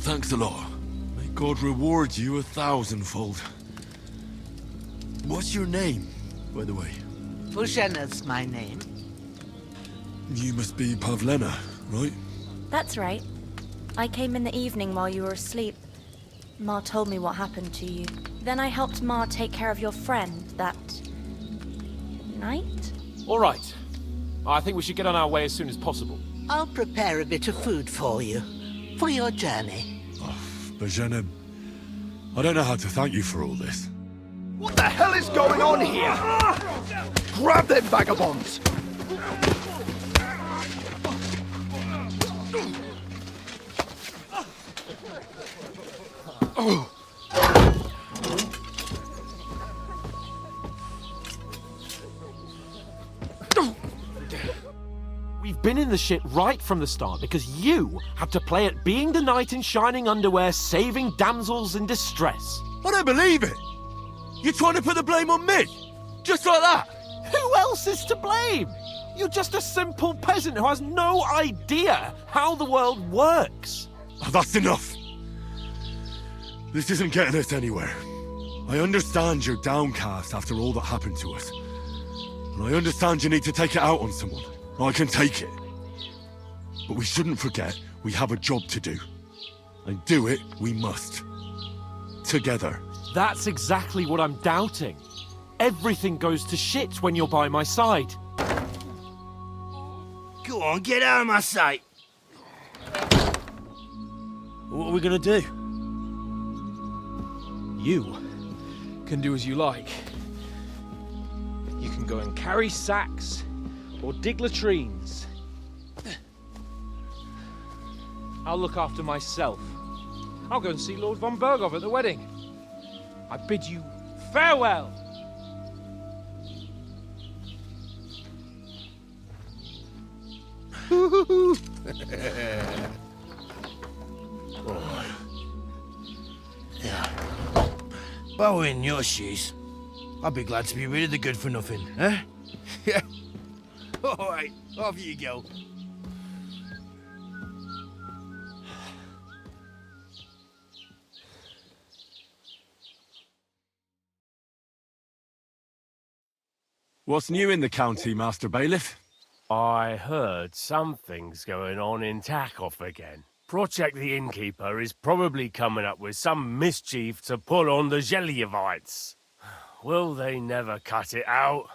Thanks a lot. May God reward you 1,000-fold. What's your name, by the way? Bozhena's my name. You must be Pavlena, right? That's right. I came in the evening while you were asleep. Ma told me what happened to you. Then I helped Ma take care of your friend that... night? All right. I think we should get on our way as soon as possible. I'll prepare a bit of food for you, for your journey. Oh, Bozhena, I don't know how to thank you for all this. What the hell is going on here? Grab them vagabonds! Oh. We've been in the shit right from the start because you had to play at being the knight in shining underwear saving damsels in distress. I don't believe it! You're trying to put the blame on me? Just like that? Who else is to blame? You're just a simple peasant who has no idea how the world works. Oh, that's enough! This isn't getting us anywhere. I understand you're downcast after all that happened to us. And I understand you need to take it out on someone. I can take it. But we shouldn't forget we have a job to do. And do it we must. Together. That's exactly what I'm doubting. Everything goes to shit when you're by my side. Go on, get out of my sight. What are we gonna do? You can do as you like. You can go and carry sacks or dig latrines. I'll look after myself. I'll go and see Lord von Berghoff at the wedding. I bid you farewell. If I were in your shoes, I'd be glad to be rid of the good for nothing, eh? Yeah. All right, off you go. What's new in the county, Master Bailiff? I heard something's going on in Takoff again. Project the Innkeeper is probably coming up with some mischief to pull on the Zhelyevites. Will they never cut it out?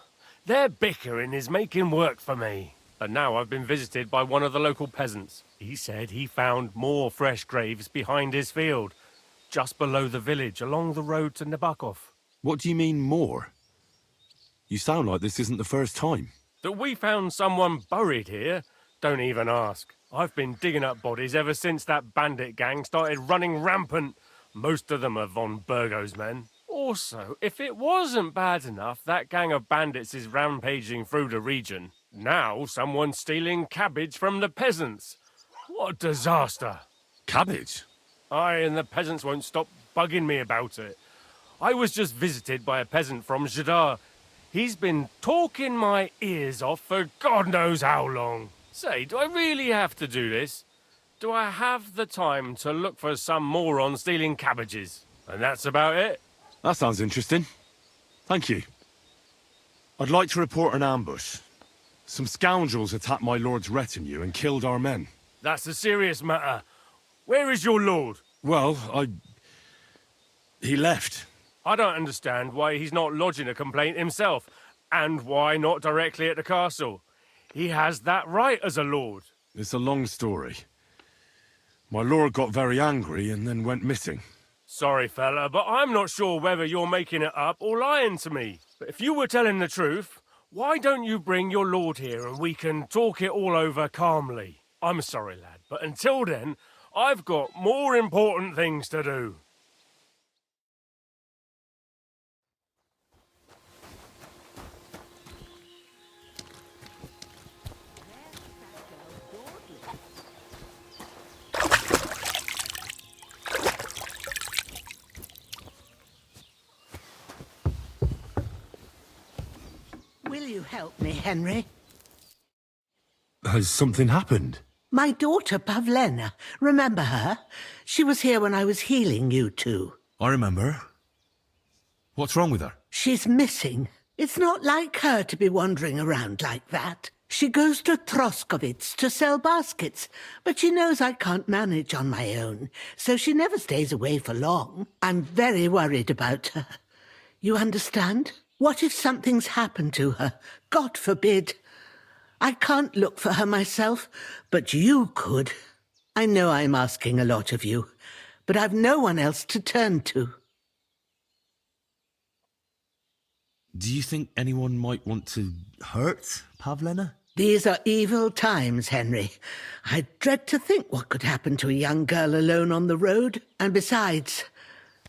Their bickering is making work for me. And now I've been visited by one of the local peasants. He said he found more fresh graves behind his field, just below the village, along the road to Nabokov. What do you mean, more? You sound like this isn't the first time. That we found someone buried here? Don't even ask. I've been digging up bodies ever since that bandit gang started running rampant. Most of them are von Bergo's men. Also, if it wasn't bad enough that gang of bandits is rampaging through the region, now someone's stealing cabbage from the peasants. What a disaster. Cabbage? Aye, and the peasants won't stop bugging me about it. I was just visited by a peasant from Zhidar. He's been talking my ears off for God knows how long. Say, do I really have to do this? Do I have the time to look for some moron stealing cabbages? And that's about it. That sounds interesting. Thank you. I'd like to report an ambush. Some scoundrels attacked my lord's retinue and killed our men. That's a serious matter. Where is your lord? Well, he left. I don't understand why he's not lodging a complaint himself, and why not directly at the castle. He has that right as a lord. It's a long story. My lord got very angry and then went missing. Sorry, fella, but I'm not sure whether you're making it up or lying to me. But if you were telling the truth, why don't you bring your lord here and we can talk it all over calmly? I'm sorry, lad, but until then, I've got more important things to do. Will you help me, Henry? Has something happened? My daughter, Pavlena. Remember her? She was here when I was healing you two. I remember. What's wrong with her? She's missing. It's not like her to be wandering around like that. She goes to Troskovitz to sell baskets, but she knows I can't manage on my own, so she never stays away for long. I'm very worried about her. You understand? What if something's happened to her? God forbid. I can't look for her myself, but you could. I know I'm asking a lot of you, but I've no one else to turn to. Do you think anyone might want to hurt Pavlena? These are evil times, Henry. I dread to think what could happen to a young girl alone on the road. And besides,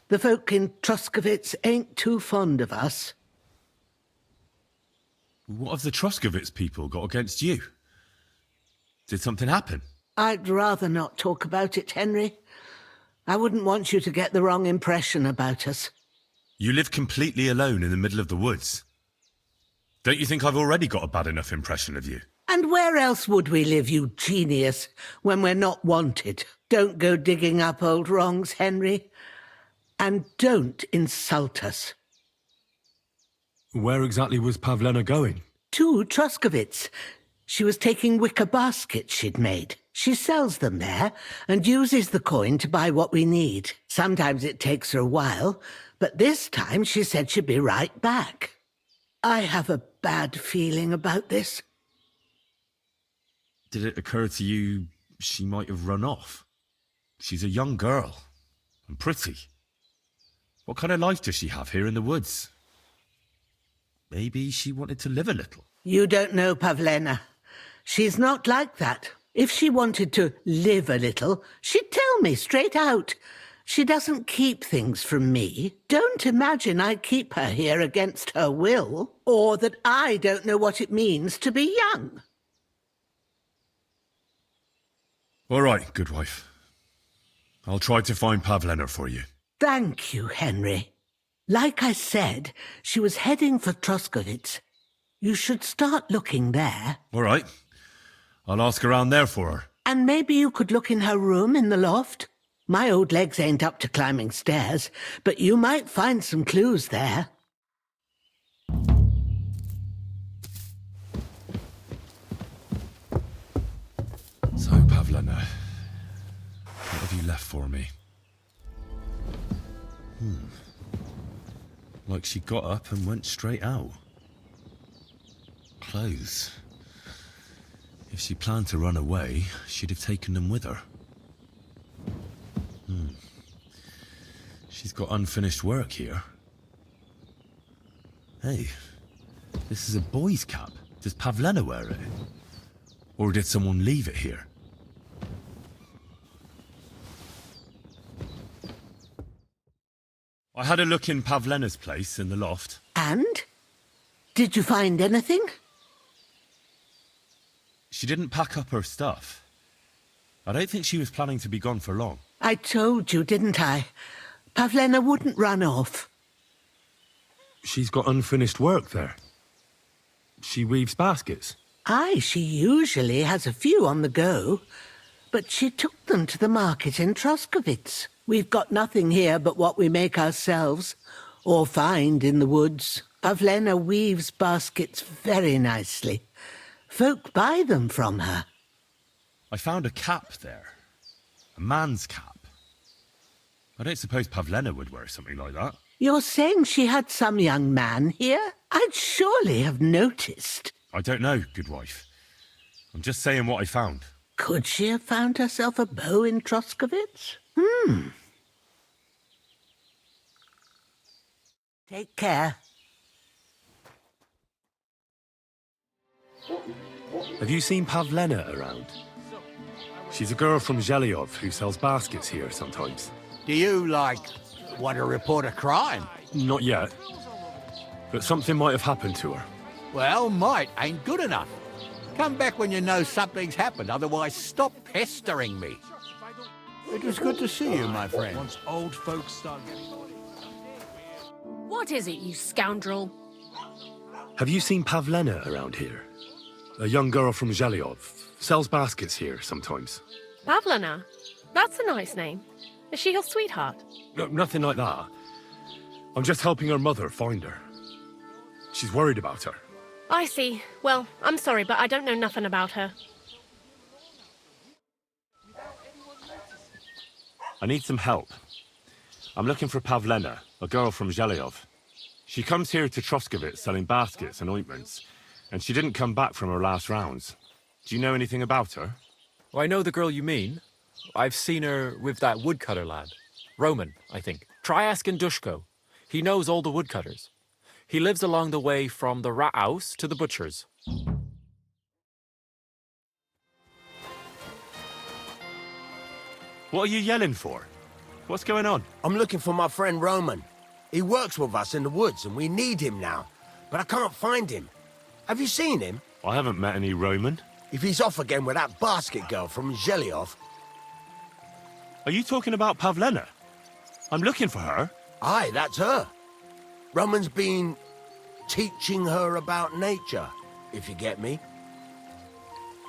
the folk in Troskovitz ain't too fond of us. What have the Troskovitz people got against you? Did something happen? I'd rather not talk about it, Henry. I wouldn't want you to get the wrong impression about us. You live completely alone in the middle of the woods. Don't you think I've already got a bad enough impression of you? And where else would we live, you genius, when we're not wanted? Don't go digging up old wrongs, Henry. And don't insult us. Where exactly was Pavlena going? To Troskovitz. She was taking wicker baskets she'd made. She sells them there and uses the coin to buy what we need. Sometimes it takes her a while, but this time she said she'd be right back. I have a bad feeling about this. Did it occur to you she might have run off? She's a young girl and pretty. What kind of life does she have here in the woods? Maybe she wanted to live a little. You don't know Pavlena. She's not like that. If she wanted to live a little, she'd tell me straight out. She doesn't keep things from me. Don't imagine I keep her here against her will, or that I don't know what it means to be young. All right, good wife. I'll try to find Pavlena for you. Thank you, Henry. Like I said, she was heading for Troskovitz. You should start looking there. All right. I'll ask around there for her. And maybe you could look in her room in the loft. My old legs ain't up to climbing stairs, but you might find some clues there. So, Pavlena, what have you left for me? Like she got up and went straight out. Clothes. If she planned to run away, she'd have taken them with her. She's got unfinished work here. Hey, this is a boy's cap. Does Pavlena wear it? Or did someone leave it here? I had a look in Pavlena's place in the loft. And? Did you find anything? She didn't pack up her stuff. I don't think she was planning to be gone for long. I told you, didn't I? Pavlena wouldn't run off. She's got unfinished work there. She weaves baskets. Aye, she usually has a few on the go. But she took them to the market in Troskovitz. We've got nothing here but what we make ourselves, or find in the woods. Pavlena weaves baskets very nicely. Folk buy them from her. I found a cap there. A man's cap. I don't suppose Pavlena would wear something like that. You're saying she had some young man here? I'd surely have noticed. I don't know, good wife. I'm just saying what I found. Could she have found herself a beau in Troskovitz? Take care. Have you seen Pavlena around? She's a girl from Zhelyov who sells baskets here sometimes. Do you, want to report a crime? Not yet. But something might have happened to her. Well, might ain't good enough. Come back when you know something's happened, otherwise stop pestering me. It was good to see you, my friend. Once old folks start getting... What is it, you scoundrel? Have you seen Pavlena around here? A young girl from Zhelyov. Sells baskets here sometimes. Pavlina? That's a nice name. Is she your sweetheart? No, nothing like that. I'm just helping her mother find her. She's worried about her. I see. Well, I'm sorry, but I don't know nothing about her. I need some help. I'm looking for Pavlena, a girl from Zhelyov. She comes here to Troskovitz selling baskets and ointments, and she didn't come back from her last rounds. Do you know anything about her? I know the girl you mean. I've seen her with that woodcutter lad. Roman, I think. Try asking Dushko. He knows all the woodcutters. He lives along the way from the rat house to the butcher's. What are you yelling for? What's going on? I'm looking for my friend Roman. He works with us in the woods and we need him now. But I can't find him. Have you seen him? I haven't met any Roman. If he's off again with that basket girl from Zhelyov. Are you talking about Pavlena? I'm looking for her. Aye, that's her. Roman's been teaching her about nature, if you get me.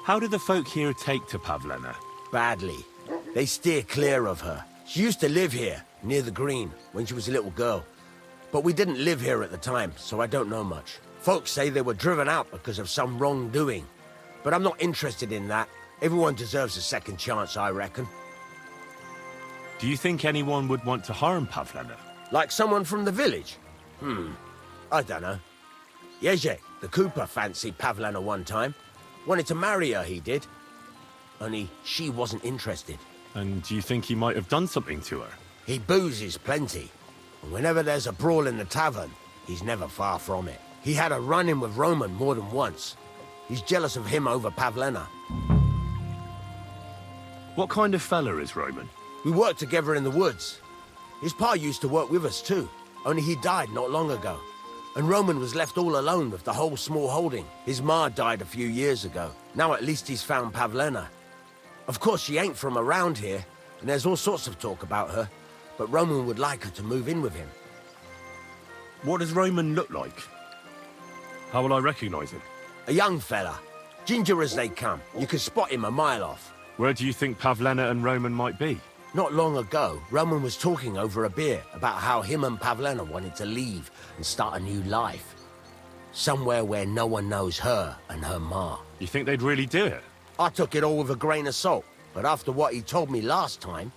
How do the folk here take to Pavlena? Badly. They steer clear of her. She used to live here, near the green, when she was a little girl. But we didn't live here at the time, so I don't know much. Folks say they were driven out because of some wrongdoing. But I'm not interested in that. Everyone deserves a second chance, I reckon. Do you think anyone would want to harm Pavlena? Like someone from the village? I don't know. Jezek, the cooper, fancied Pavlena one time. Wanted to marry her, he did. Only she wasn't interested. And do you think he might have done something to her? He boozes plenty. And whenever there's a brawl in the tavern, he's never far from it. He had a run-in with Roman more than once. He's jealous of him over Pavlena. What kind of fella is Roman? We worked together in the woods. His pa used to work with us too, only he died not long ago. And Roman was left all alone with the whole small holding. His ma died a few years ago. Now at least he's found Pavlena. Of course, she ain't from around here, and there's all sorts of talk about her, but Roman would like her to move in with him. What does Roman look like? How will I recognize him? A young fella. Ginger as they come. You can spot him a mile off. Where do you think Pavlena and Roman might be? Not long ago, Roman was talking over a beer about how him and Pavlena wanted to leave and start a new life. Somewhere where no one knows her and her ma. You think they'd really do it? I took it all with a grain of salt, but after what he told me last time,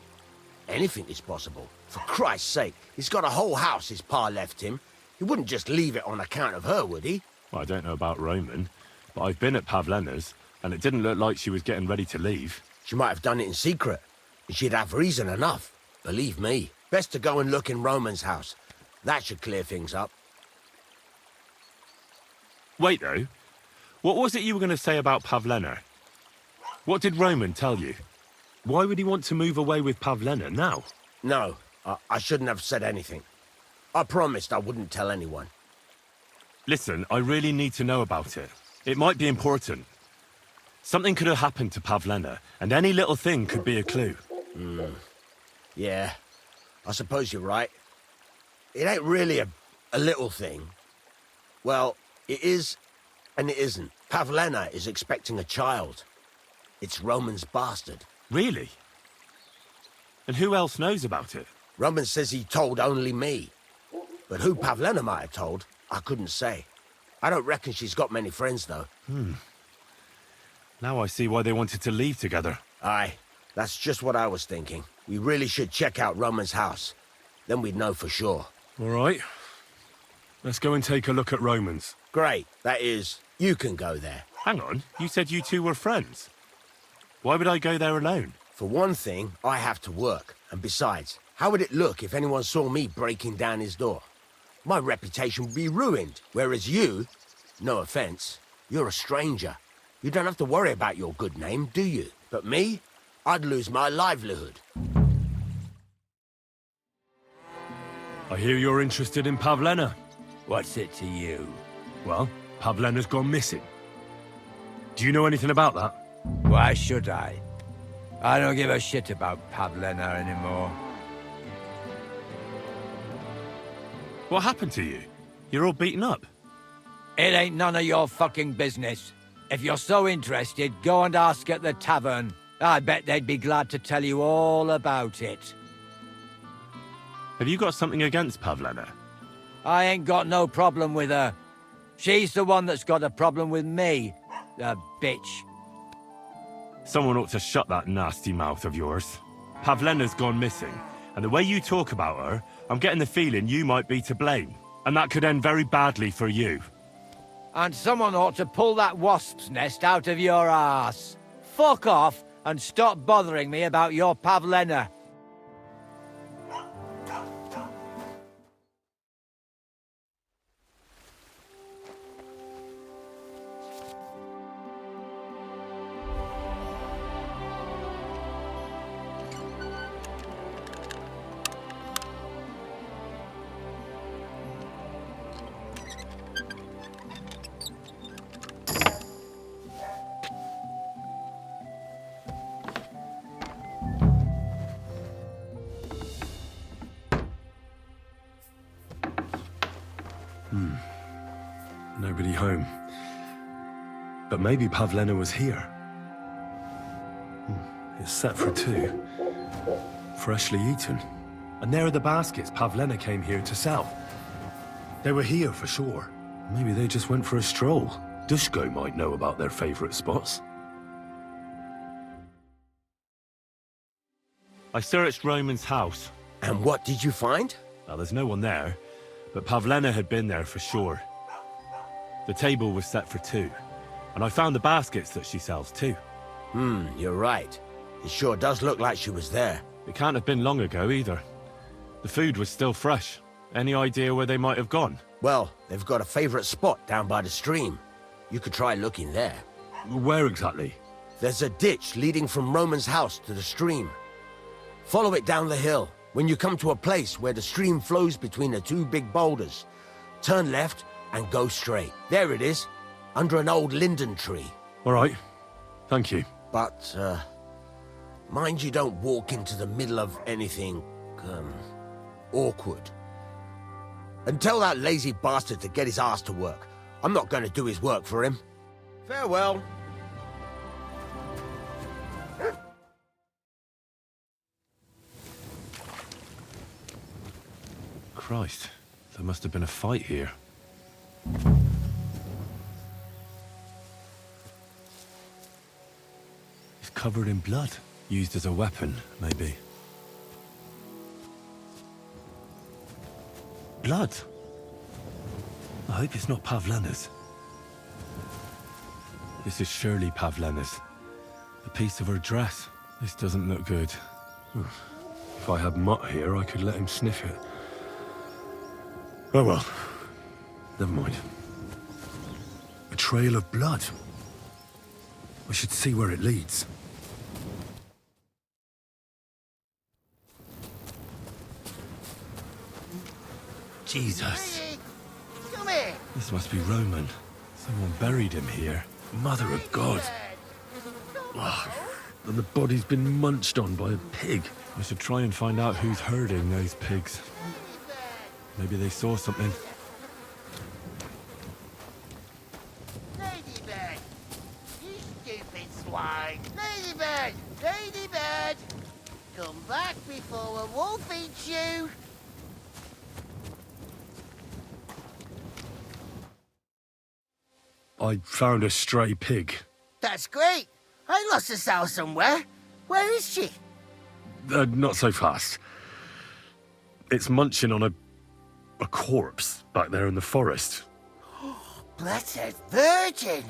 anything is possible. For Christ's sake, he's got a whole house his pa left him. He wouldn't just leave it on account of her, would he? Well, I don't know about Roman, but I've been at Pavlena's, and it didn't look like she was getting ready to leave. She might have done it in secret, and she'd have reason enough. Believe me. Best to go and look in Roman's house. That should clear things up. Wait, though. What was it you were going to say about Pavlena? What did Roman tell you? Why would he want to move away with Pavlena now? No, I shouldn't have said anything. I promised I wouldn't tell anyone. Listen, I really need to know about it. It might be important. Something could have happened to Pavlena, and any little thing could be a clue. Yeah, I suppose you're right. It ain't really a little thing. Well, it is, and it isn't. Pavlena is expecting a child. It's Roman's bastard. Really? And who else knows about it? Roman says he told only me. But who Pavlena might have told, I couldn't say. I don't reckon she's got many friends, though. Now I see why they wanted to leave together. Aye, that's just what I was thinking. We really should check out Roman's house. Then we'd know for sure. All right. Let's go and take a look at Roman's. Great. That is, you can go there. Hang on, you said you two were friends. Why would I go there alone? For one thing, I have to work. And besides, how would it look if anyone saw me breaking down his door? My reputation would be ruined. Whereas you, no offense, you're a stranger. You don't have to worry about your good name, do you? But me, I'd lose my livelihood. I hear you're interested in Pavlena. What's it to you? Well, Pavlena's gone missing. Do you know anything about that? Why should I? I don't give a shit about Pavlena anymore. What happened to you? You're all beaten up. It ain't none of your fucking business. If you're so interested, go and ask at the tavern. I bet they'd be glad to tell you all about it. Have you got something against Pavlena? I ain't got no problem with her. She's the one that's got a problem with me, the bitch. Someone ought to shut that nasty mouth of yours. Pavlena's gone missing, and the way you talk about her, I'm getting the feeling you might be to blame. And that could end very badly for you. And someone ought to pull that wasp's nest out of your ass. Fuck off and stop bothering me about your Pavlena. Nobody home. But maybe Pavlena was here. It's set for 2. Freshly eaten. And there are the baskets Pavlena came here to sell. They were here for sure. Maybe they just went for a stroll. Dushko might know about their favorite spots. I searched Roman's house. And what did you find? Well, there's no one there, but Pavlena had been there for sure. The table was set for 2, and I found the baskets that she sells too. You're right. It sure does look like she was there. It can't have been long ago either. The food was still fresh. Any idea where they might have gone? Well, they've got a favorite spot down by the stream. You could try looking there. Where exactly? There's a ditch leading from Roman's house to the stream. Follow it down the hill. When you come to a place where the stream flows between the 2 big boulders, turn left and go straight. There it is, under an old linden tree. All right. Thank you. But, mind you don't walk into the middle of anything, awkward. And tell that lazy bastard to get his ass to work. I'm not going to do his work for him. Farewell. Christ, there must have been a fight here. It's covered in blood. Used as a weapon, maybe. Blood? I hope it's not Pavlena's. This is surely Pavlena's. A piece of her dress. This doesn't look good. If I had Mutt here, I could let him sniff it. Oh well. Never mind. A trail of blood. I should see where it leads. Jesus. Come here. This must be Roman. Someone buried him here. Mother of God. Oh, and the body's been munched on by a pig. I should try and find out who's herding those pigs. Maybe they saw something. Ladybird! You stupid swine! Ladybird! Ladybird! Come back before a wolf eats you! I found a stray pig. That's great! I lost a sow somewhere. Where is she? Not so fast. It's munching on a corpse back there in the forest. Blessed Virgin!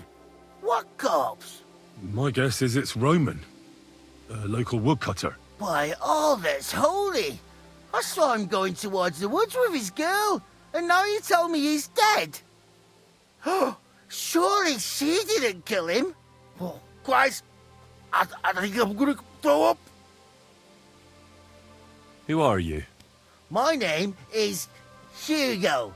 What corpse? My guess is it's Roman, a local woodcutter. By all that's holy! I saw him going towards the woods with his girl, and now you tell me he's dead. Surely she didn't kill him. Oh, Christ! I think I'm gonna throw up. Who are you? My name is Hugo.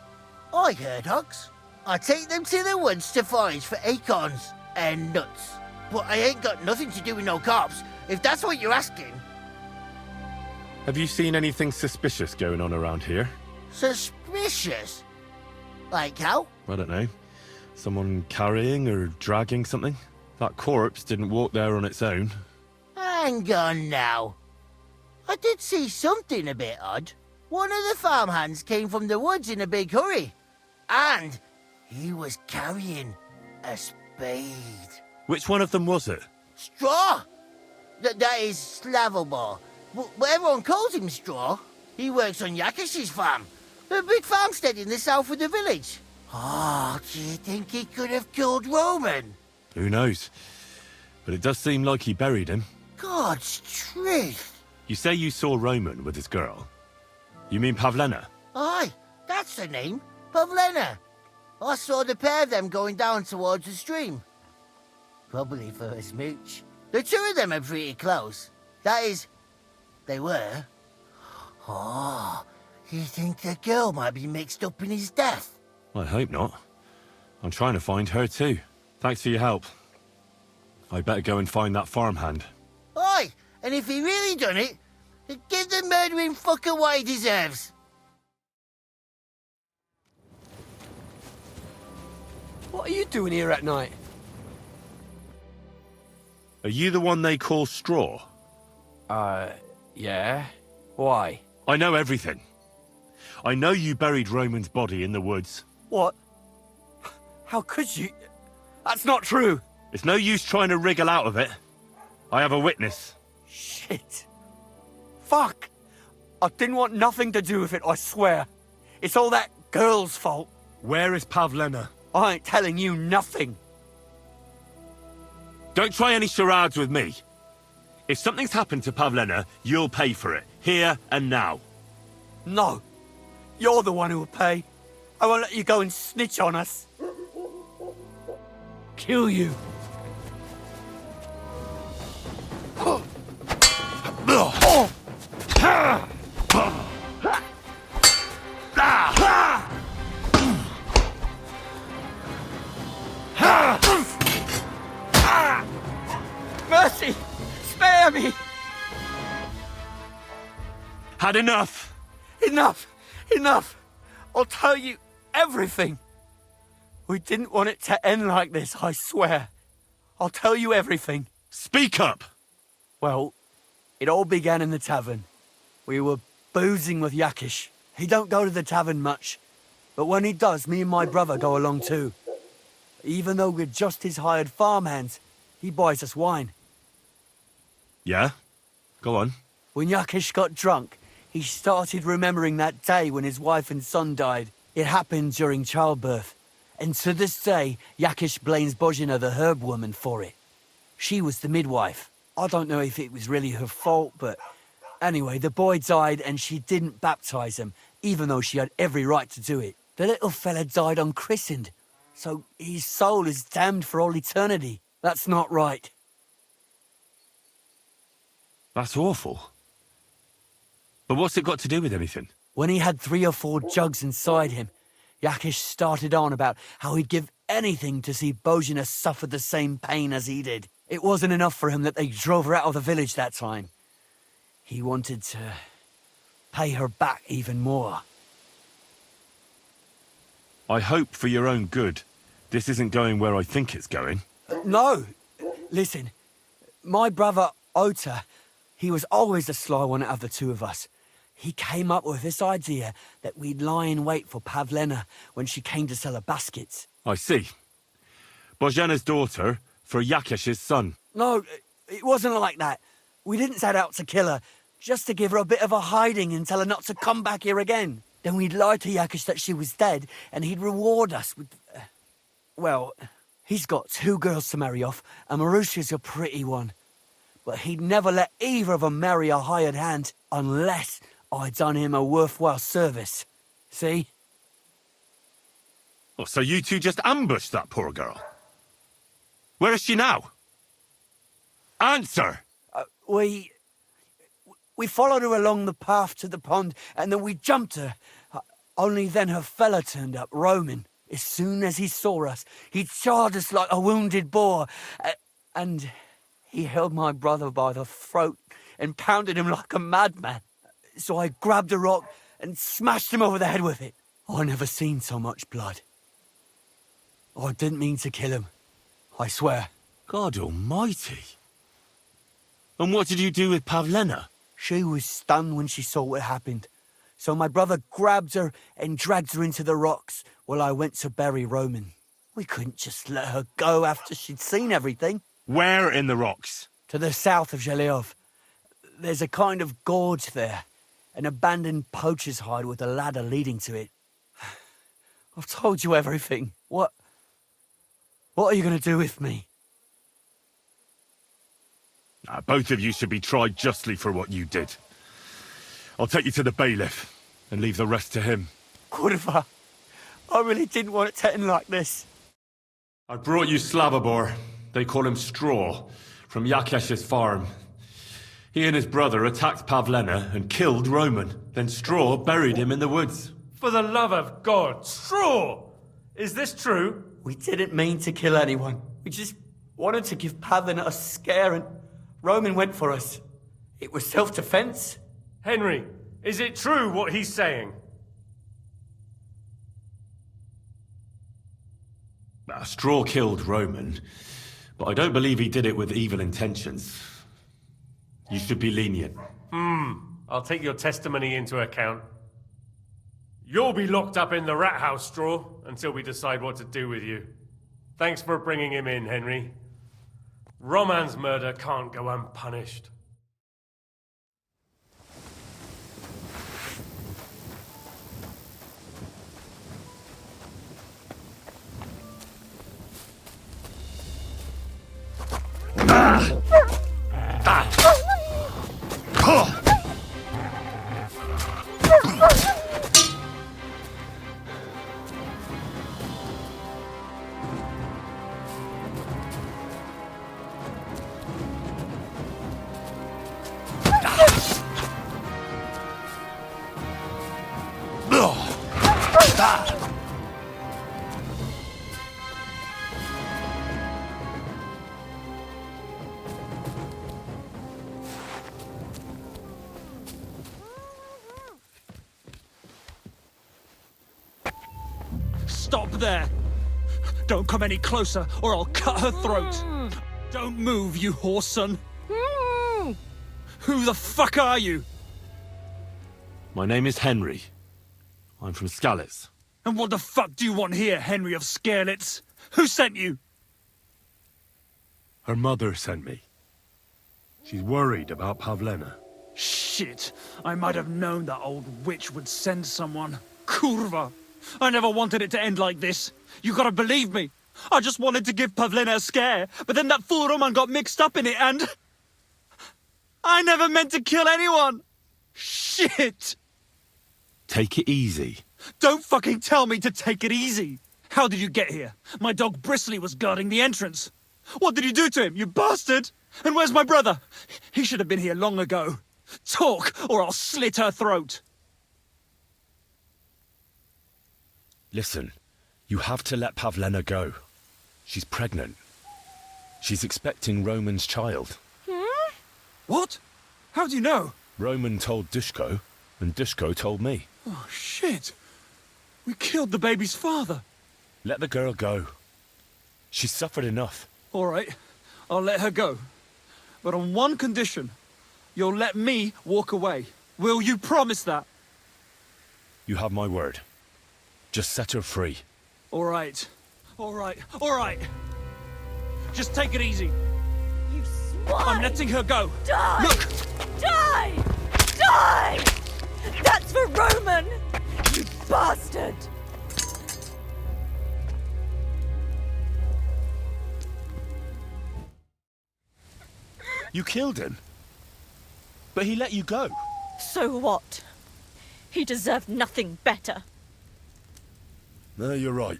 I herd hogs. I take them to the woods to forage for acorns and nuts. But I ain't got nothing to do with no cops, if that's what you're asking. Have you seen anything suspicious going on around here? Suspicious? Like how? I don't know. Someone carrying or dragging something? That corpse didn't walk there on its own. Hang on now. I did see something a bit odd. One of the farmhands came from the woods in a big hurry. And he was carrying a spade. Which one of them was it? Straw! That is Slavobor. But everyone calls him Straw. He works on Yakish's farm. A big farmstead in the south of the village. Oh, do you think he could have killed Roman? Who knows? But it does seem like he buried him. God's truth. You say you saw Roman with his girl. You mean Pavlena? Aye, that's the name. Pavlena. I saw the pair of them going down towards the stream. Probably for a smooch. The two of them are pretty close. That is, they were. Oh, you think the girl might be mixed up in his death? I hope not. I'm trying to find her too. Thanks for your help. I better go and find that farmhand. Aye, and if he really done it, give the murdering fucker what he deserves. What are you doing here at night? Are you the one they call Straw? Yeah. Why? I know everything. I know you buried Roman's body in the woods. What? How could you? That's not true. It's no use trying to wriggle out of it. I have a witness. Shit. Fuck. I didn't want nothing to do with it, I swear. It's all that girl's fault. Where is Pavlena? I ain't telling you nothing. Don't try any charades with me. If something's happened to Pavlena, you'll pay for it. Here and now. No. You're the one who will pay. I won't let you go and snitch on us. Kill you. Mercy! Spare me! Had enough! Enough! Enough! I'll tell you everything. We didn't want it to end like this, I swear. I'll tell you everything. Speak up! Well, it all began in the tavern. We were boozing with Yakish. He don't go to the tavern much, but when he does, me and my brother go along too. Even though we're just his hired farmhands, he buys us wine. Yeah? Go on. When Yakish got drunk, he started remembering that day when his wife and son died. It happened during childbirth. And to this day, Yakish blames Bozhena, the herb woman, for it. She was the midwife. I don't know if it was really her fault, but anyway, the boy died and she didn't baptize him, even though she had every right to do it. The little fella died unchristened, so his soul is damned for all eternity. That's not right. That's awful. But what's it got to do with anything? When he had 3 or 4 jugs inside him, Yakish started on about how he'd give anything to see Bozhena suffer the same pain as he did. It wasn't enough for him that they drove her out of the village that time. He wanted to pay her back even more. I hope for your own good, this isn't going where I think it's going. No! Listen, my brother Ota, he was always the sly one out of the two of us. He came up with this idea that we'd lie in wait for Pavlena when she came to sell her baskets. I see. Bozhena's daughter for Yakish's son. No, it wasn't like that. We didn't set out to kill her, just to give her a bit of a hiding and tell her not to come back here again. Then we'd lie to Yakish that she was dead, and he'd reward us with... well, he's got 2 girls to marry off, and Marusha's a pretty one. But he'd never let either of them marry a hired hand, unless I'd done him a worthwhile service. See? Oh, so you two just ambushed that poor girl? Where is she now? Answer! We followed her along the path to the pond, and then we jumped her. Only then her fella turned up, Roman. As soon as he saw us, he charged us like a wounded boar. And he held my brother by the throat and pounded him like a madman. So I grabbed a rock and smashed him over the head with it. I never seen so much blood. I didn't mean to kill him. I swear. God almighty. And what did you do with Pavlena? She was stunned when she saw what happened. So my brother grabbed her and dragged her into the rocks while I went to bury Roman. We couldn't just let her go after she'd seen everything. Where in the rocks? To the south of Zhelyov. There's a kind of gorge there. An abandoned poacher's hide with a ladder leading to it. I've told you everything. What are you going to do with me? Both of you should be tried justly for what you did. I'll take you to the bailiff and leave the rest to him. Kurva, I really didn't want it to end like this. I brought you Slavobor. They call him Straw, from Yakesh's farm. He and his brother attacked Pavlena and killed Roman. Then Straw buried him in the woods. For the love of God, Straw! Is this true? We didn't mean to kill anyone. We just wanted to give Pavlena a scare and Roman went for us. It was self-defense. Henry, is it true what he's saying? Straw killed Roman, but I don't believe he did it with evil intentions. You should be lenient. I'll take your testimony into account. You'll be locked up in the rat house, Straw, until we decide what to do with you. Thanks for bringing him in, Henry. Roman's murder can't go unpunished. Stop there! Don't come any closer, or I'll cut her throat! Don't move, you horse son! Who the fuck are you? My name is Henry. I'm from Skalitz. And what the fuck do you want here, Henry of Skalitz? Who sent you? Her mother sent me. She's worried about Pavlena. Shit! I might have known that old witch would send someone. Kurva! I never wanted it to end like this. You gotta believe me. I just wanted to give Pavlena a scare, but then that fool Roman got mixed up in it and... I never meant to kill anyone! Shit! Take it easy. Don't fucking tell me to take it easy! How did you get here? My dog Bristly was guarding the entrance. What did you do to him, you bastard? And where's my brother? He should have been here long ago. Talk, or I'll slit her throat. Listen, you have to let Pavlena go. She's pregnant. She's expecting Roman's child. What? How do you know? Roman told Dushko, and Dushko told me. Oh, shit. We killed the baby's father. Let the girl go. She's suffered enough. All right, I'll let her go. But on one condition. You'll let me walk away. Will you promise that? You have my word. Just set her free. All right. All right. All right. Just take it easy. You swine! I'm letting her go. Die! Look! Die! Die! That's for Roman! You bastard! You killed him. But he let you go. So what? He deserved nothing better. No, you're right.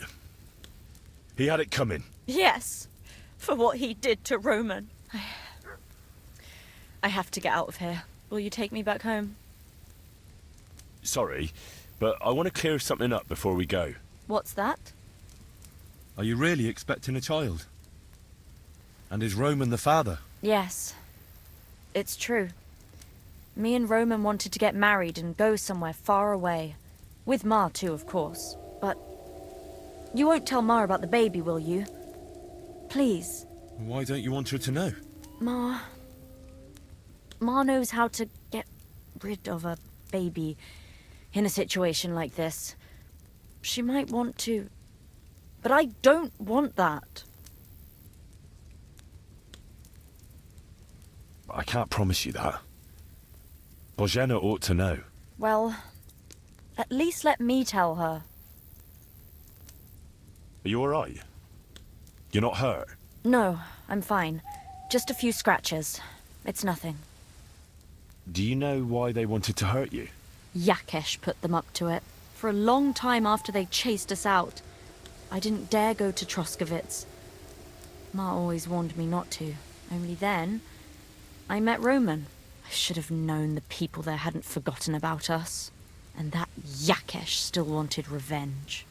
He had it coming. Yes, for what he did to Roman. I have to get out of here. Will you take me back home? Sorry, but I want to clear something up before we go. What's that? Are you really expecting a child? And is Roman the father? Yes, it's true. Me and Roman wanted to get married and go somewhere far away. With Ma too, of course. But You won't tell Ma about the baby, will you? Please. Why don't you want her to know? Ma knows how to get rid of a baby in a situation like this. She might want to, but I don't want that. I can't promise you that. Bozhena ought to know. Well, at least let me tell her. Are you alright? You're not hurt? No, I'm fine. Just a few scratches. It's nothing. Do you know why they wanted to hurt you? Yakesh put them up to it. For a long time after they chased us out, I didn't dare go to Troskovitz. Ma always warned me not to. Only then, I met Roman. I should have known the people there hadn't forgotten about us. And that Yakesh still wanted revenge.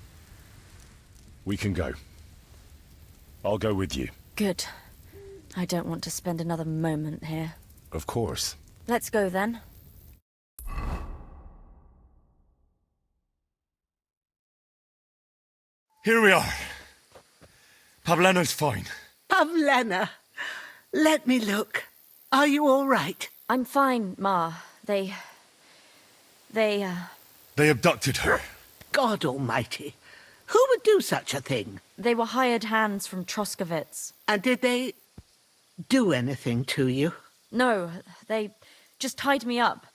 We can go. I'll go with you. Good. I don't want to spend another moment here. Of course. Let's go then. Here we are. Pavlena's fine. Pavlena, let me look. Are you all right? I'm fine, Ma. They abducted her. God almighty. Who would do such a thing? They were hired hands from Troskovitz. And did they do anything to you? No, they just tied me up.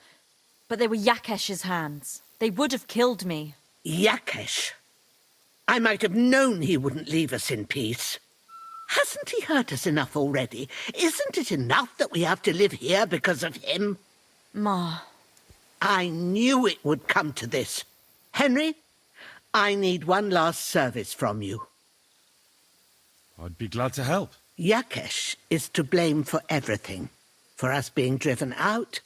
But they were Yakesh's hands. They would have killed me. Yakesh? I might have known he wouldn't leave us in peace. Hasn't he hurt us enough already? Isn't it enough that we have to live here because of him? Ma. I knew it would come to this. Henry, I need one last service from you. I'd be glad to help. Yakesh is to blame for everything. For us being driven out,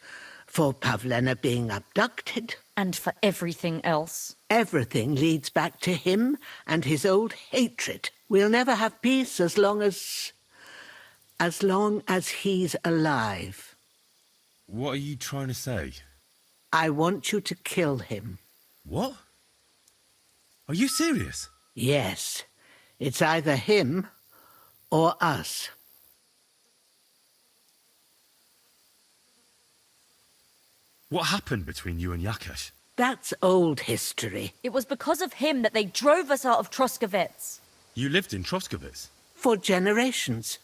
for Pavlena being abducted. And for everything else. Everything leads back to him and his old hatred. We'll never have peace as long as he's alive. What are you trying to say? I want you to kill him. What? Are you serious? Yes. It's either him or us. What happened between you and Yakesh? That's old history. It was because of him that they drove us out of Troskovitz. You lived in Troskovitz? For generations.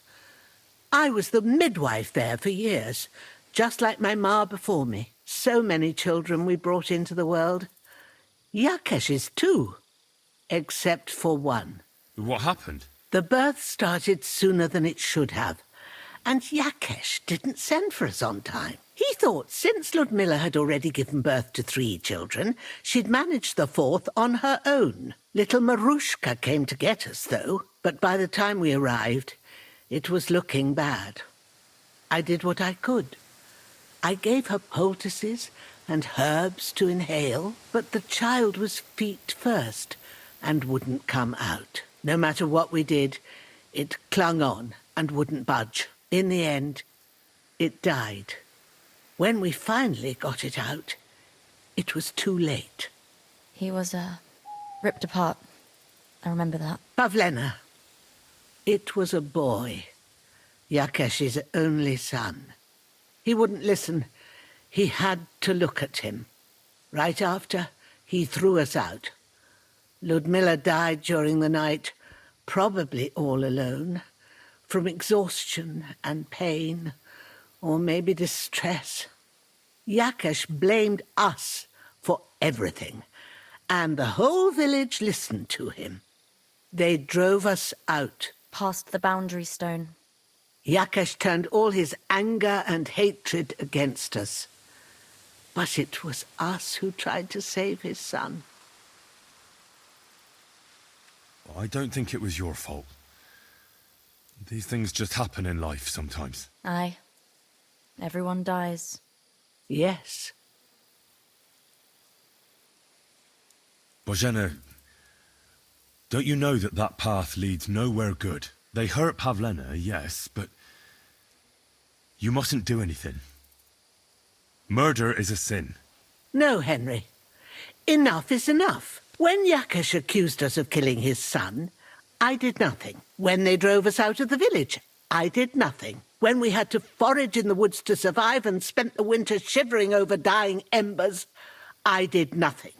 I was the midwife there for years, just like my ma before me. So many children we brought into the world. Yakesh's too, except for one. What happened? The birth started sooner than it should have, and Yakesh didn't send for us on time. He thought since Ludmilla had already given birth to 3 children, she'd managed the 4th on her own. Little Marushka came to get us, though, but by the time we arrived, it was looking bad. I did what I could. I gave her poultices and herbs to inhale, but the child was feet first and wouldn't come out. No matter what we did, it clung on and wouldn't budge. In the end, it died. When we finally got it out, it was too late. He was, ripped apart. I remember that. Pavlena. It was a boy. Yakesh's only son. He wouldn't listen. He had to look at him. Right after, he threw us out. Ludmilla died during the night, probably all alone, from exhaustion and pain, or maybe distress. Yakesh blamed us for everything, and the whole village listened to him. They drove us out. Past the boundary stone. Yakesh turned all his anger and hatred against us. But it was us who tried to save his son. I don't think it was your fault. These things just happen in life sometimes. Aye. Everyone dies. Yes. Bozhena, don't you know that that path leads nowhere good? They hurt Pavlena, yes, but you mustn't do anything. Murder is a sin. No, Henry. Enough is enough. When Yakesh accused us of killing his son, I did nothing. When they drove us out of the village, I did nothing. When we had to forage in the woods to survive and spent the winter shivering over dying embers, I did nothing.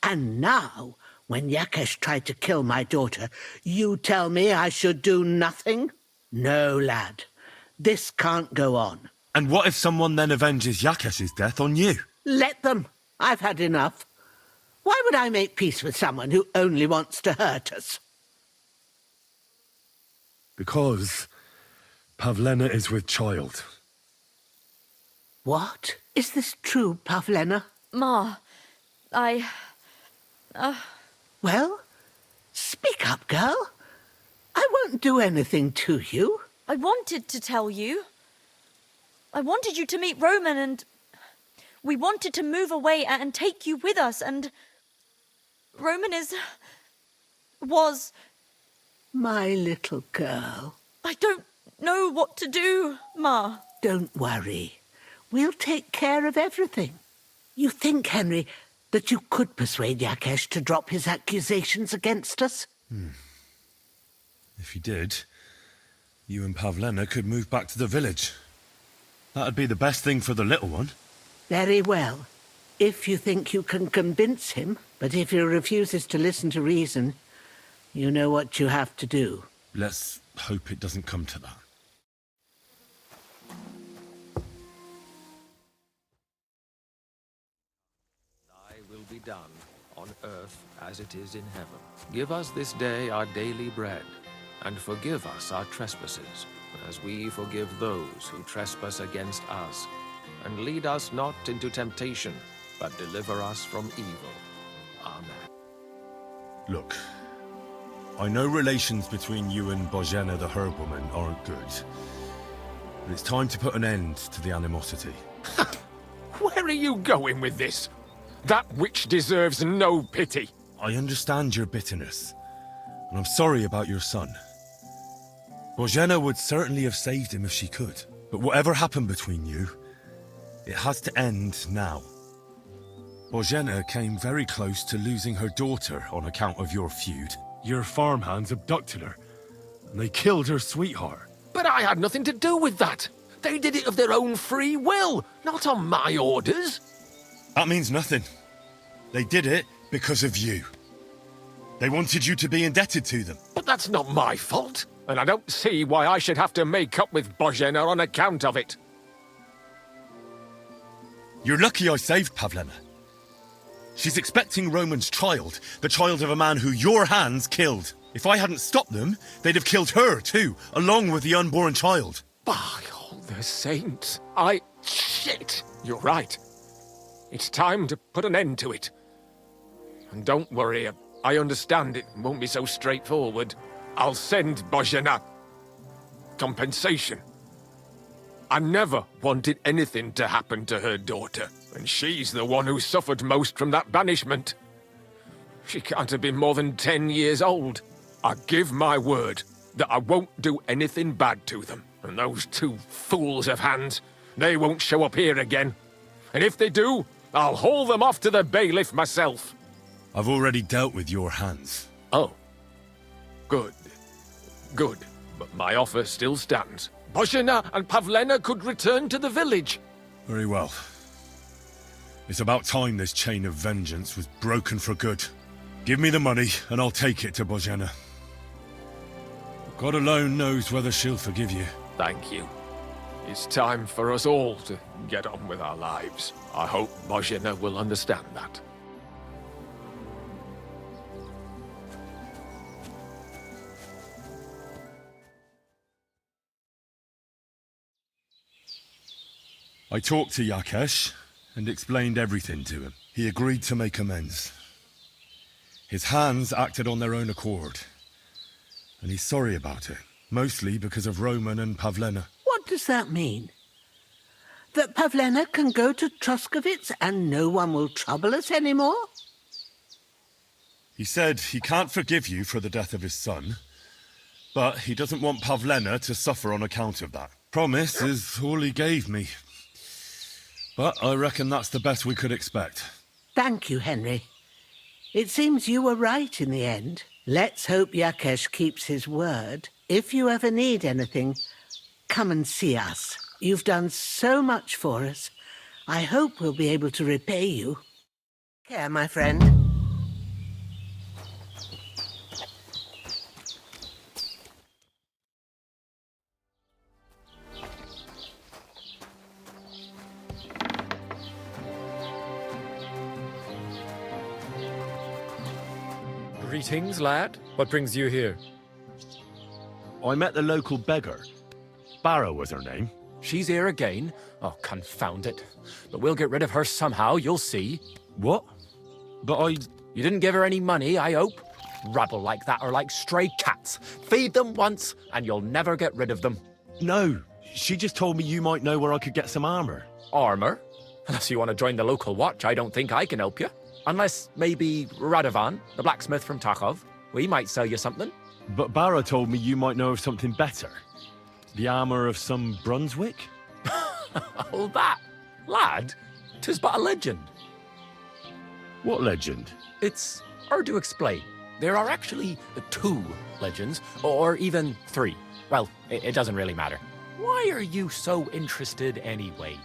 And now, when Yakesh tried to kill my daughter, you tell me I should do nothing? No, lad. This can't go on. And what if someone then avenges Yakesh's death on you? Let them. I've had enough. Why would I make peace with someone who only wants to hurt us? Because Pavlena is with child. What? Is this true, Pavlena? Ma, Well, speak up, girl. I won't do anything to you. I wanted to tell you. I wanted you to meet Roman and... We wanted to move away and take you with us and... Roman was... My little girl. I don't know what to do, Ma. Don't worry. We'll take care of everything. You think, Henry, that you could persuade Yakesh to drop his accusations against us? If you did, you and Pavlena could move back to the village. That'd be the best thing for the little one. Very well. If you think you can convince him, but if he refuses to listen to reason, you know what you have to do. Let's hope it doesn't come to that. Thy will be done, on earth as it is in heaven. Give us this day our daily bread, and forgive us our trespasses, as we forgive those who trespass against us. And lead us not into temptation, but deliver us from evil. Amen. Look, I know relations between you and Bozhena the herb woman aren't good. But it's time to put an end to the animosity. Where are you going with this? That witch deserves no pity. I understand your bitterness, and I'm sorry about your son. Bozhena would certainly have saved him if she could. But whatever happened between you, it has to end now. Bozhena came very close to losing her daughter on account of your feud. Your farmhands abducted her, and they killed her sweetheart. But I had nothing to do with that. They did it of their own free will, not on my orders. That means nothing. They did it because of you. They wanted you to be indebted to them. But that's not my fault, and I don't see why I should have to make up with Bozhena on account of it. You're lucky I saved Pavlena. She's expecting Roman's child, the child of a man who your hands killed. If I hadn't stopped them, they'd have killed her too, along with the unborn child. By all the saints, Shit! You're right. It's time to put an end to it. And don't worry, I understand it won't be so straightforward. I'll send Bozhena compensation. I never wanted anything to happen to her daughter, and she's the one who suffered most from that banishment. She can't have been more than 10 years old. I give my word that I won't do anything bad to them. And those two fools of hands, they won't show up here again. And if they do, I'll haul them off to the bailiff myself. I've already dealt with your hands. Oh. Good. Good. But my offer still stands. Bozhena and Pavlena could return to the village. Very well. It's about time this chain of vengeance was broken for good. Give me the money, and I'll take it to Bozhena. God alone knows whether she'll forgive you. Thank you. It's time for us all to get on with our lives. I hope Bozhena will understand that. I talked to Yakesh and explained everything to him. He agreed to make amends. His hands acted on their own accord, and he's sorry about it, mostly because of Roman and Pavlena. What does that mean? That Pavlena can go to Troskovitz and no one will trouble us anymore? He said he can't forgive you for the death of his son, but he doesn't want Pavlena to suffer on account of that. Promise is all he gave me. But I reckon that's the best we could expect. Thank you, Henry. It seems you were right in the end. Let's hope Yakesh keeps his word. If you ever need anything, come and see us. You've done so much for us. I hope we'll be able to repay you. Care, my friend. Greetings, lad. What brings you here? I met the local beggar. Barrow was her name. She's here again? Oh, confound it. But we'll get rid of her somehow, you'll see. What? But I... You didn't give her any money, I hope? Rabble like that are like stray cats. Feed them once, and you'll never get rid of them. No, she just told me you might know where I could get some armor. Armor? Unless you want to join the local watch, I don't think I can help you. Unless, maybe, Radovan, the blacksmith from Takov. We might sell you something. But Barra told me you might know of something better. The armor of some Brunswick? All that? Lad, 'tis but a legend. What legend? It's hard to explain. There are actually 2 legends, or even 3. Well, it doesn't really matter. Why are you so interested anyway?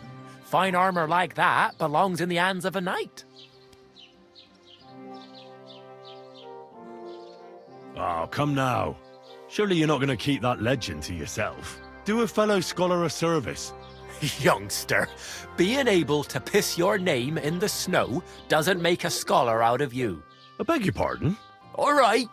Fine armor like that belongs in the hands of a knight. Oh, come now. Surely you're not going to keep that legend to yourself. Do a fellow scholar a service. Youngster, being able to piss your name in the snow doesn't make a scholar out of you. I beg your pardon? All right.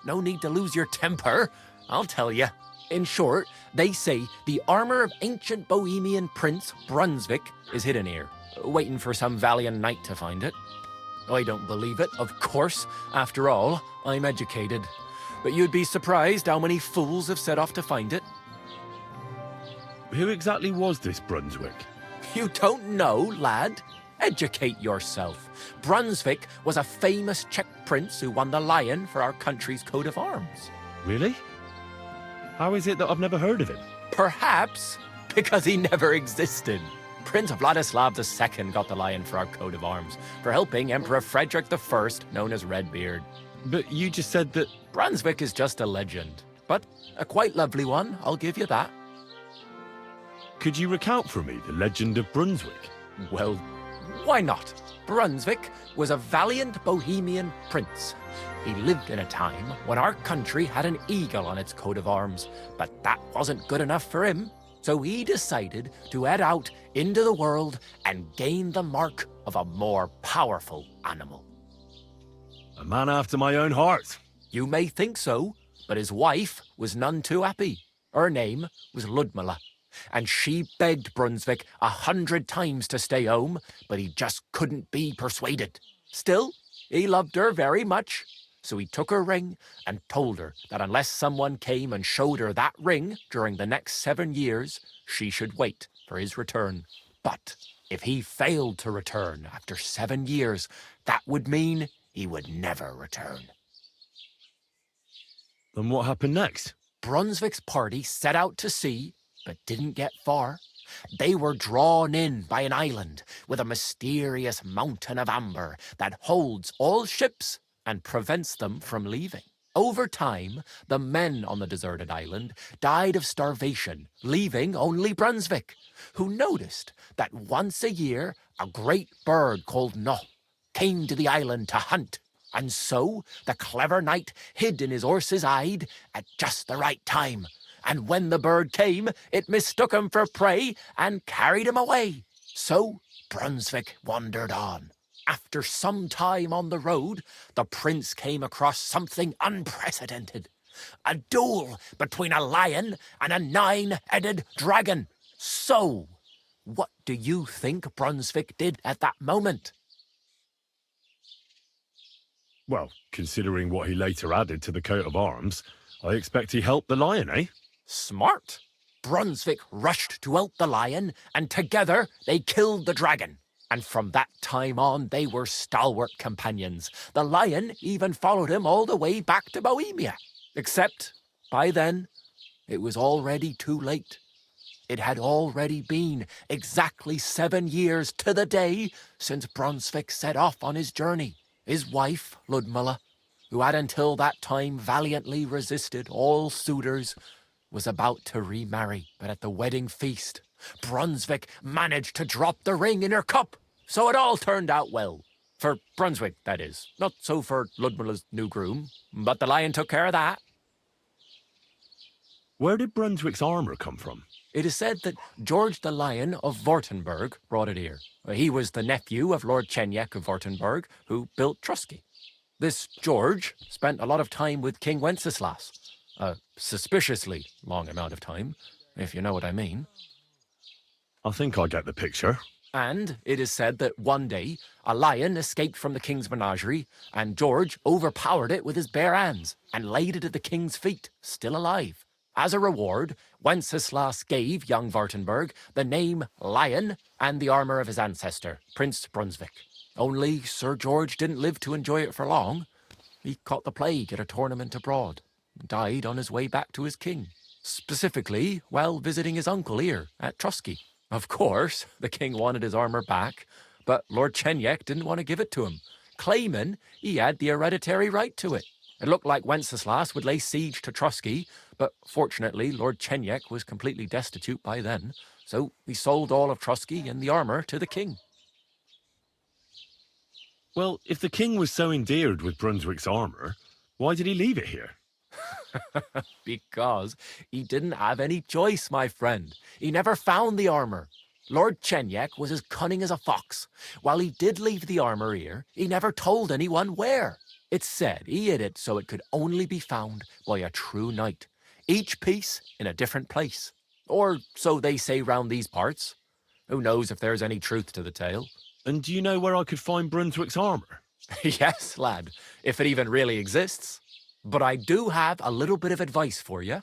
No need to lose your temper. I'll tell you. In short, they say the armor of ancient Bohemian Prince Brunswick is hidden here, waiting for some valiant knight to find it. I don't believe it, of course. After all, I'm educated. But you'd be surprised how many fools have set off to find it. Who exactly was this Brunswick? You don't know, lad? Educate yourself. Brunswick was a famous Czech prince who won the lion for our country's coat of arms. Really? How is it that I've never heard of him? Perhaps because he never existed. Prince Vladislav II got the lion for our coat of arms for helping Emperor Frederick I, known as Redbeard. But you just said that... Brunswick is just a legend, but a quite lovely one, I'll give you that. Could you recount for me the legend of Brunswick? Well, why not? Brunswick was a valiant Bohemian prince. He lived in a time when our country had an eagle on its coat of arms, but that wasn't good enough for him. So he decided to head out into the world and gain the mark of a more powerful animal. A man after my own heart. You may think so, but his wife was none too happy. Her name was Ludmilla, and she begged Brunswick 100 times to stay home, but he just couldn't be persuaded. Still, he loved her very much, so he took her ring and told her that unless someone came and showed her that ring during the next 7 years, she should wait for his return. But if he failed to return after 7 years, that would mean he would never return. And what happened next? Brunswick's party set out to sea, but didn't get far. They were drawn in by an island with a mysterious mountain of amber that holds all ships and prevents them from leaving. Over time, the men on the deserted island died of starvation, leaving only Brunswick, who noticed that once a year a great bird called No came to the island to hunt. And so the clever knight hid in his horse's hide at just the right time. And when the bird came, it mistook him for prey and carried him away. So Brunswick wandered on. After some time on the road, the prince came across something unprecedented. A duel between a lion and a 9-headed dragon. So, what do you think Brunswick did at that moment? Well, considering what he later added to the coat of arms, I expect he helped the lion, eh? Smart. Brunswick rushed to help the lion, and together they killed the dragon. And from that time on, they were stalwart companions. The lion even followed him all the way back to Bohemia. Except, by then, it was already too late. It had already been exactly 7 years to the day since Brunswick set off on his journey. His wife, Ludmilla, who had until that time valiantly resisted all suitors, was about to remarry. But at the wedding feast, Brunswick managed to drop the ring in her cup. So it all turned out well. For Brunswick, that is. Not so for Ludmilla's new groom, but the lion took care of that. Where did Brunswick's armour come from? It is said that George the Lion of Württemberg brought it here. He was the nephew of Lord Chenyek of Württemberg, who built Trusky. This George spent a lot of time with King Wenceslas. A suspiciously long amount of time, if you know what I mean. I think I get the picture. And it is said that one day, a lion escaped from the king's menagerie, and George overpowered it with his bare hands and laid it at the king's feet, still alive. As a reward, Wenceslas gave young Württemberg the name Lion and the armour of his ancestor, Prince Brunswick. Only Sir George didn't live to enjoy it for long. He caught the plague at a tournament abroad, and died on his way back to his king. Specifically, while visiting his uncle here at Trusky. Of course, the king wanted his armour back, but Lord Chenyek didn't want to give it to him, claiming he had the hereditary right to it. It looked like Wenceslas would lay siege to Trusky, but fortunately Lord Chenyek was completely destitute by then, so he sold all of Trusky and the armour to the king. Well, if the king was so endeared with Brunswick's armour, why did he leave it here? Because he didn't have any choice, my friend. He never found the armour. Lord Chenyek was as cunning as a fox. While he did leave the armour here, he never told anyone where. It's said he hid it so it could only be found by a true knight, each piece in a different place. Or so they say round these parts. Who knows if there's any truth to the tale? And do you know where I could find Brunswick's armour? Yes, lad, if it even really exists. But I do have a little bit of advice for you.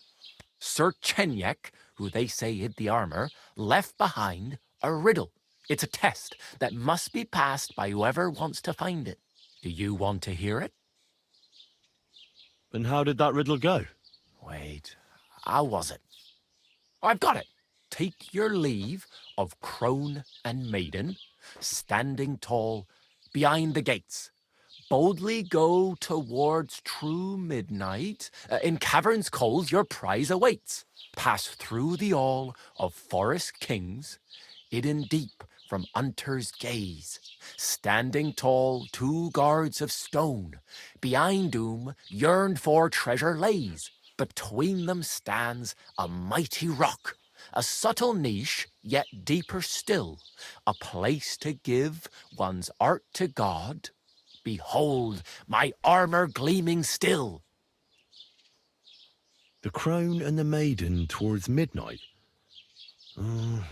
Sir Chenyek, who they say hid the armour, left behind a riddle. It's a test that must be passed by whoever wants to find it. Do you want to hear it? And how did that riddle go? Wait, how was it? I've got it. Take your leave of crone and maiden, standing tall behind the gates. Boldly go towards true midnight. In caverns cold your prize awaits. Pass through the all of forest kings, hidden deep from hunter's gaze. Standing tall, 2 guards of stone, behind whom yearned for treasure lays. Between them stands a mighty rock, a subtle niche, yet deeper still, a place to give one's art to God. Behold, my armour gleaming still. The crone and the maiden towards midnight.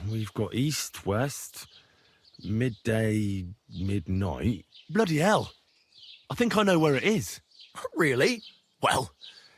We've got east, west, midday, midnight. Bloody hell. I think I know where it is. Really? Well,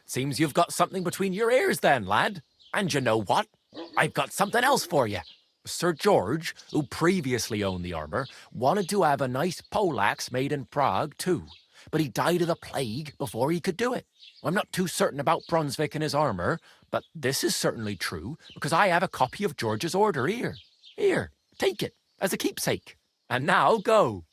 seems you've got something between your ears then, lad. And you know what? I've got something else for you. Sir George, who previously owned the armour, wanted to have a nice poleaxe made in Prague too, but he died of the plague before he could do it. I'm not too certain about Brunswick and his armour, but this is certainly true, because I have a copy of George's order here. Here, take it, as a keepsake. And now go.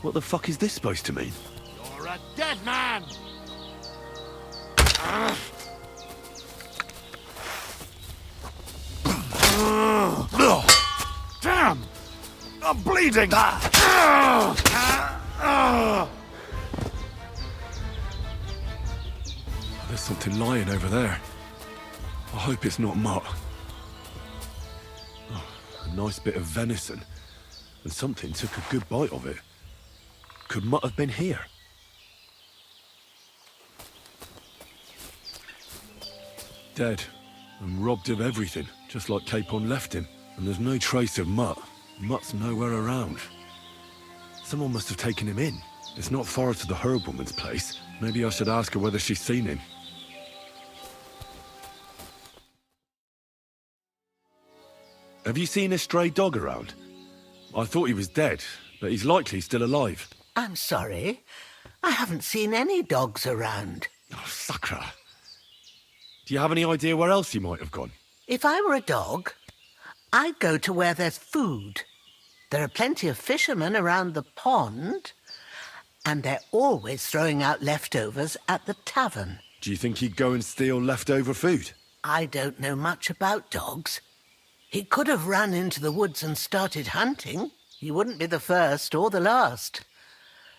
What the fuck is this supposed to mean? You're a dead man! Damn! I'm bleeding! There's something lying over there. I hope it's not Mutt. A nice bit of venison, and something took a good bite of it. Could Mutt have been here? Dead, and robbed of everything, just like Capon left him. And there's no trace of Mutt. Mutt's nowhere around. Someone must have taken him in. It's not far to the herb woman's place. Maybe I should ask her whether she's seen him. Have you seen a stray dog around? I thought he was dead, but he's likely still alive. I'm sorry. I haven't seen any dogs around. Oh, Sakra. Do you have any idea where else he might have gone? If I were a dog, I'd go to where there's food. There are plenty of fishermen around the pond, and they're always throwing out leftovers at the tavern. Do you think he'd go and steal leftover food? I don't know much about dogs. He could have run into the woods and started hunting. He wouldn't be the first or the last.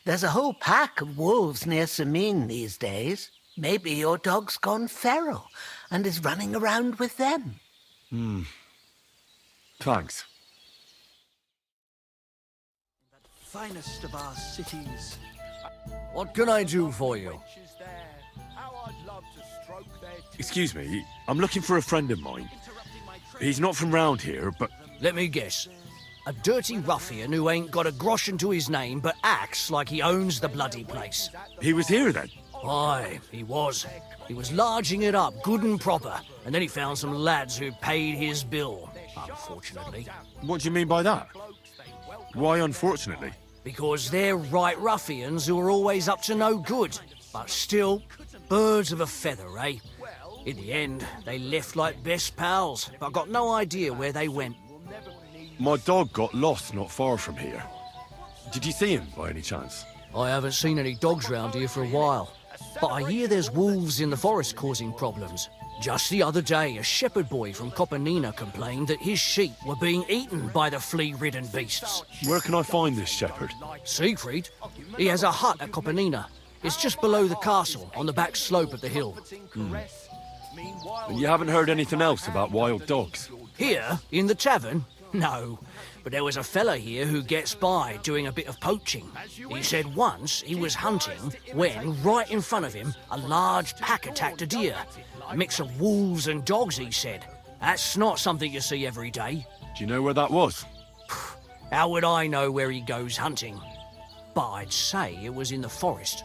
There's a whole pack of wolves near Sameen these days. Maybe your dog's gone feral and is running around with them. Thanks. Finest of our cities. What can I do for you? Excuse me, I'm looking for a friend of mine. He's not from round here, but... Let me guess. A dirty ruffian who ain't got a grosh into his name but acts like he owns the bloody place. He was here then? Aye, he was. He was larging it up good and proper, and then he found some lads who paid his bill, unfortunately. What do you mean by that? Why unfortunately? Because they're right ruffians who are always up to no good. But still, birds of a feather, eh? In the end, they left like best pals, but I got no idea where they went. My dog got lost not far from here. Did you see him by any chance? I haven't seen any dogs round here for a while, but I hear there's wolves in the forest causing problems. Just the other day, a shepherd boy from Kopanina complained that his sheep were being eaten by the flea-ridden beasts. Where can I find this shepherd? Siegfried? He has a hut at Kopanina. It's just below the castle, on the back slope of the hill. And you haven't heard anything else about wild dogs? Here, in the tavern? No. But there was a fella here who gets by doing a bit of poaching. He said once he was hunting when, right in front of him, a large pack attacked a deer. A mix of wolves and dogs, he said. That's not something you see every day. Do you know where that was? How would I know where he goes hunting? But I'd say it was in the forest.